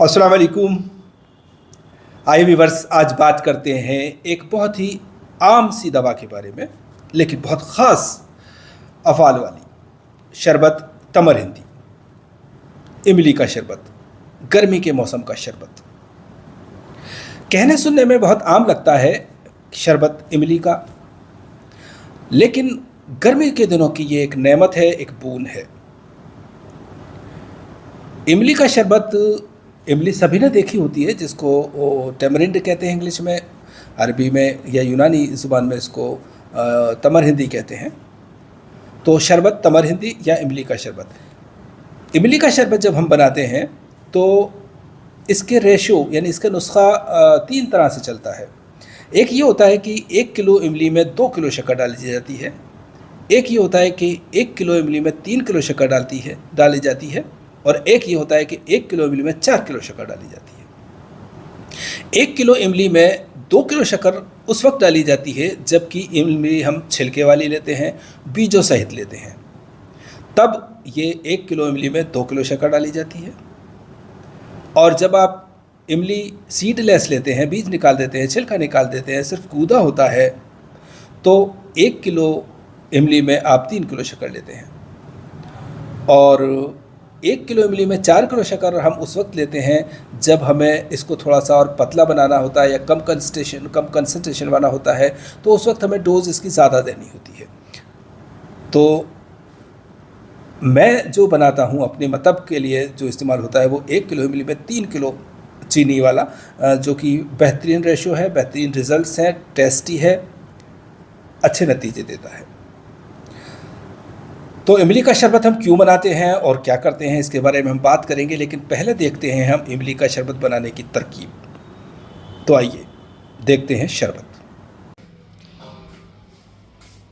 अस्सलाम वालेकुम। आइए व्यूअर्स, आज बात करते हैं एक बहुत ही आम सी दवा के बारे में, लेकिन बहुत ख़ास अफ़ाल वाली शरबत तमर हिंदी, इमली का शरबत, गर्मी के मौसम का शरबत। कहने सुनने में बहुत आम लगता है शरबत इमली का, लेकिन गर्मी के दिनों की ये एक नेमत है, एक बून है। इमली का शरबत, इमली सभी ने देखी होती है, जिसको वो टेमरिंड कहते हैं इंग्लिश में, अरबी में या यूनानी ज़ुबान में इसको तमर हिंदी कहते हैं। तो शरबत तमर हिंदी या इमली का शरबत। इमली का शरबत जब हम बनाते हैं तो इसके रेशो यानी इसका नुस्खा 3 तरह से चलता है। एक ये होता है कि 1 किलो इमली में 2 किलो शक्कर डाली जाती है। एक ये होता है कि 1 किलो इमली में 3 किलो शक्कर डाली जाती है। और एक ये होता है कि 1 किलो इमली में 4 किलो शक्कर डाली जाती है। 1 किलो इमली में 2 किलो शक्कर उस वक्त डाली जाती है जबकि इमली हम छिलके वाली लेते हैं, बीजों सहित लेते हैं, तब ये 1 किलो इमली में 2 किलो शक्कर डाली जाती है। और जब आप इमली सीडलेस लेते हैं, बीज निकाल देते हैं, छिलका निकाल देते हैं, सिर्फ गूदा होता है, तो 1 किलो इमली में आप 3 किलो शक्कर लेते हैं। और 1 किलो इमली में 4 किलो शक्कर हम उस वक्त लेते हैं जब हमें इसको थोड़ा सा और पतला बनाना होता है या कम कंसंट्रेशन वाला होता है, तो उस वक्त हमें डोज इसकी ज़्यादा देनी होती है। तो मैं जो बनाता हूँ अपने मतलब के लिए जो इस्तेमाल होता है वो 1 किलो इमली में 3 किलो चीनी वाला, जो कि बेहतरीन रेशो है, बेहतरीन रिज़ल्ट्स हैं, टेस्टी है, अच्छे नतीजे देता है। तो इमली का शरबत हम क्यों बनाते हैं और क्या करते हैं, इसके बारे में हम बात करेंगे, लेकिन पहले देखते हैं हम इमली का शरबत बनाने की तरकीब। तो आइए देखते हैं शरबत।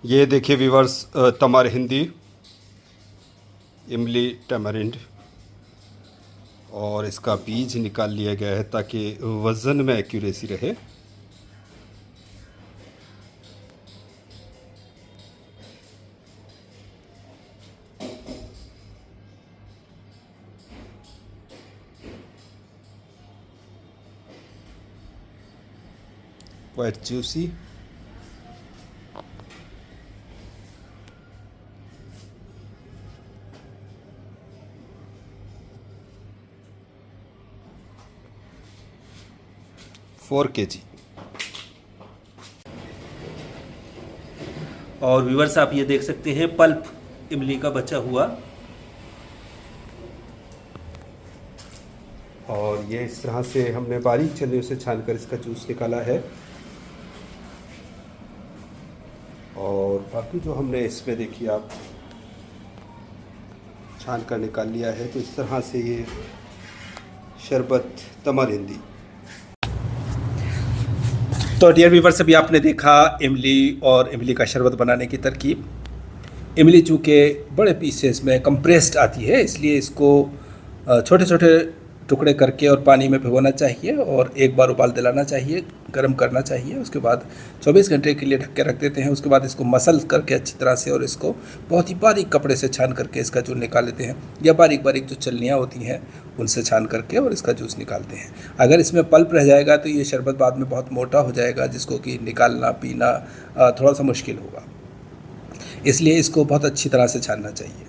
ये देखिए व्यूअर्स, तमर हिंदी इमली टैमरिंड, और इसका बीज निकाल लिया गया है ताकि वज़न में एक्यूरेसी रहे। Quite juicy. Four kg। और व्यूअर्स, आप ये देख सकते हैं पल्प इमली का बचा हुआ, और ये इस तरह से हमने बारीक छलनियों से छानकर इसका जूस निकाला है। और बाकी जो हमने इसमें देखिए आप छान कर निकाल लिया है। तो इस तरह से ये शरबत तमर हिंदी। तो डियर व्यूअर्स, अभी आपने देखा इमली और इमली का शरबत बनाने की तरकीब। इमली चूँकि बड़े पीसेस में कंप्रेस्ड आती है, इसलिए इसको छोटे छोटे टुकड़े करके और पानी में भिगोना चाहिए और एक बार उबाल दिलाना चाहिए, गर्म करना चाहिए। उसके बाद 24 घंटे के लिए ढक के रख देते हैं। उसके बाद इसको मसल करके अच्छी तरह से और इसको बहुत ही बारीक कपड़े से छान करके इसका जूस निकाल लेते हैं, या बारीक बारीक जो छलनियाँ होती हैं उनसे छान करके और इसका जूस निकालते हैं। अगर इसमें पल्प रह जाएगा तो ये शरबत बाद में बहुत मोटा हो जाएगा, जिसको कि निकालना पीना थोड़ा सा मुश्किल होगा। इसलिए इसको बहुत अच्छी तरह से छानना चाहिए।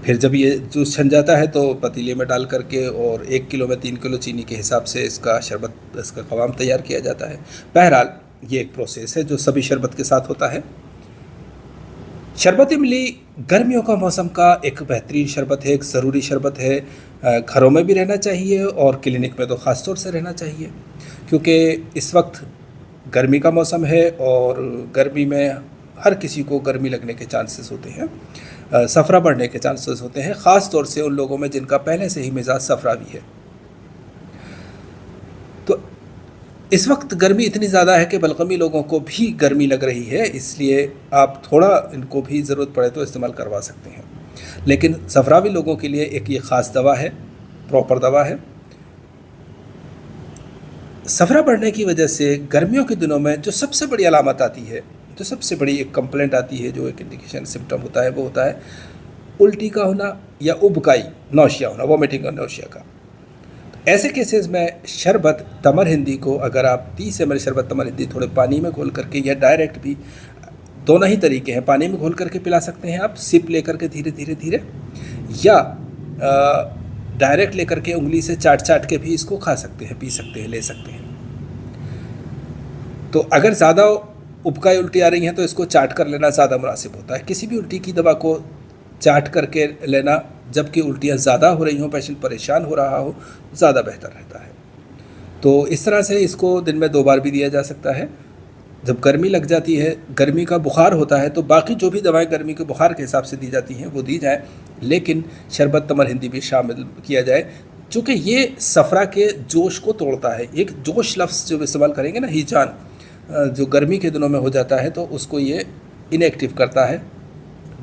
फिर जब ये जूस छन जाता है तो पतीले में डाल करके और 1 किलो में 3 किलो चीनी के हिसाब से इसका शरबत, इसका क़वाम तैयार किया जाता है। बहरहाल ये एक प्रोसेस है जो सभी शरबत के साथ होता है। शरबत इमली गर्मियों का मौसम का एक बेहतरीन शरबत है, एक ज़रूरी शरबत है। घरों में भी रहना चाहिए और क्लिनिक में तो ख़ास तौर से रहना चाहिए, क्योंकि इस वक्त गर्मी का मौसम है और गर्मी में हर किसी को गर्मी लगने के चांसेस होते हैं, सफ़रा बढ़ने के चांसेस होते हैं, ख़ास तौर से उन लोगों में जिनका पहले से ही मिजाज सफ़रावी है। तो इस वक्त गर्मी इतनी ज़्यादा है कि बलगमी लोगों को भी गर्मी लग रही है, इसलिए आप थोड़ा इनको भी ज़रूरत पड़े तो इस्तेमाल करवा सकते हैं। लेकिन सफ़रावी लोगों के लिए एक ये ख़ास दवा है, प्रॉपर दवा है। सफ़रा बढ़ने की वजह से गर्मियों के दिनों में जो सबसे बड़ी अलामत आती है, जो सबसे बड़ी एक कंप्लेंट आती है, जो एक इंडिकेशन सिम्टम होता है, वो होता है उल्टी का होना या उबकाई, नौशिया होना, वॉमिटिंग और नौशिया का। ऐसे केसेस में शरबत तमर हिंदी को अगर आप 30 ml शरबत तमर हिंदी थोड़े पानी में घोल करके या डायरेक्ट भी, दोनों ही तरीके हैं, पानी में घोल करके पिला सकते हैं आप सिप लेकर के धीरे धीरे धीरे, या डायरेक्ट लेकर के उंगली से चाट चाट के भी इसको खा सकते हैं, पी सकते हैं, ले सकते हैं। तो अगर ज़्यादा उबकाई उल्टी आ रही हैं तो इसको चाट कर लेना ज़्यादा मुनासिब होता है। किसी भी उल्टी की दवा को चाट करके लेना, जबकि उल्टियाँ ज़्यादा हो रही हों, पेशेंट परेशान हो रहा हो, ज़्यादा बेहतर रहता है। तो इस तरह से इसको दिन में 2 बार भी दिया जा सकता है। जब गर्मी लग जाती है, गर्मी का बुखार होता है, तो बाकी जो भी दवाएं गर्मी के बुखार के हिसाब से दी जाती हैं वो दी जाए, लेकिन शरबत तमर हिंदी भी शामिल किया जाए, चूँकि ये सफ़रा के जोश को तोड़ता है। एक जोश लफ्ज़ जो इस्तेमाल करेंगे ना, हिजान, जो गर्मी के दिनों में हो जाता है, तो उसको ये इनएक्टिव करता है,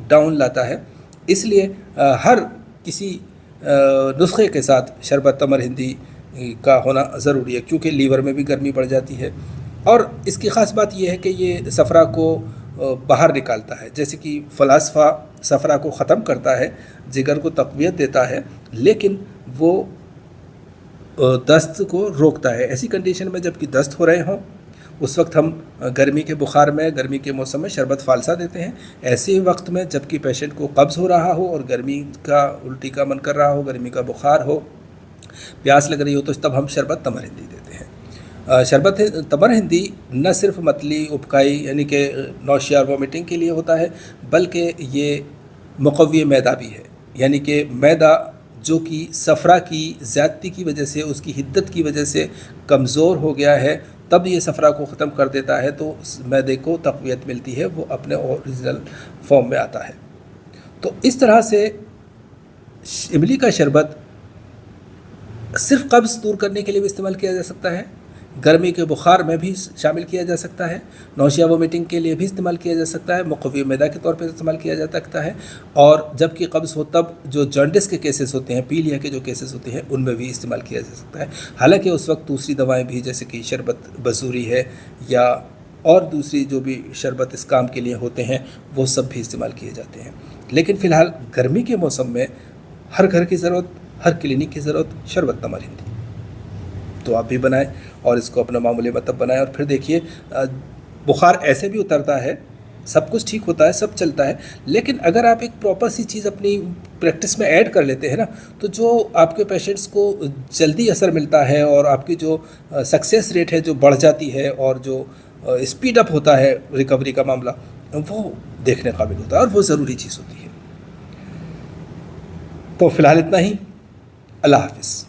डाउन लाता है। इसलिए हर किसी नुस्खे के साथ शरबत तमर हिंदी का होना ज़रूरी है, क्योंकि लीवर में भी गर्मी बढ़ जाती है। और इसकी ख़ास बात यह है कि ये सफ़रा को बाहर निकालता है, जैसे कि फ़लासफ़ा सफ़रा को ख़त्म करता है, जिगर को तक़वियत देता है, लेकिन वो दस्त को रोकता है। ऐसी कंडीशन में जबकि दस्त हो रहे हों, उस वक्त हम गर्मी के बुखार में, गर्मी के मौसम में शरबत फ़ालसा देते हैं। ऐसे ही वक्त में जबकि पेशेंट को कब्ज़ हो रहा हो और गर्मी का, उल्टी का मन कर रहा हो, गर्मी का बुखार हो, प्यास लग रही हो, तो तब हम शरबत तमर हिंदी देते हैं। शरबत तमर हिंदी न सिर्फ मतली, उबकाई यानी कि नौशिया और वॉमिटिंग के लिए होता है, बल्कि ये मुक़व्वी मैदा भी है, यानी कि मैदा जो कि सफ़रा की ज़्यादती की वजह से, उसकी हिद्दत की वजह से कमज़ोर हो गया है, तब ये सफ़रा को ख़त्म कर देता है, तो मैदे को तक़वियत मिलती है, वो अपने ओरिजिनल फॉर्म में आता है। तो इस तरह से इमली का शरबत सिर्फ कब्ज़ दूर करने के लिए भी इस्तेमाल किया जा सकता है, गर्मी के बुखार में भी शामिल किया जा सकता है, नौशिया वोमिटिंग के लिए भी इस्तेमाल किया जा सकता है, मुक़व्वी मैदा के तौर पर इस्तेमाल किया जा सकता है, और जबकि कब्ज़ हो तब जो जॉन्डिस के केसेस होते हैं, पीलिया के जो केसेस होते हैं, उनमें भी इस्तेमाल किया जा सकता है। हालांकि उस वक्त दूसरी दवाएं भी, जैसे कि शरबत बसूरी है या और दूसरी जो भी शरबत इस काम के लिए होते हैं, वो सब भी इस्तेमाल किए जाते हैं। लेकिन फ़िलहाल गर्मी के मौसम में हर घर की ज़रूरत, हर क्लिनिक की ज़रूरत शरबत तमर हिंदी। तो आप भी बनाएं और इसको अपना मामूली मतलब बनाएं, और फिर देखिए बुखार ऐसे भी उतरता है, सब कुछ ठीक होता है, सब चलता है। लेकिन अगर आप एक प्रॉपर सी चीज़ अपनी प्रैक्टिस में ऐड कर लेते हैं ना, तो जो आपके पेशेंट्स को जल्दी असर मिलता है और आपकी जो सक्सेस रेट है जो बढ़ जाती है, और जो स्पीड अप होता है रिकवरी का मामला, वो देखने काबिल होता है और वो ज़रूरी चीज़ होती है। तो फ़िलहाल इतना ही। अल्लाह हाफ़िज़।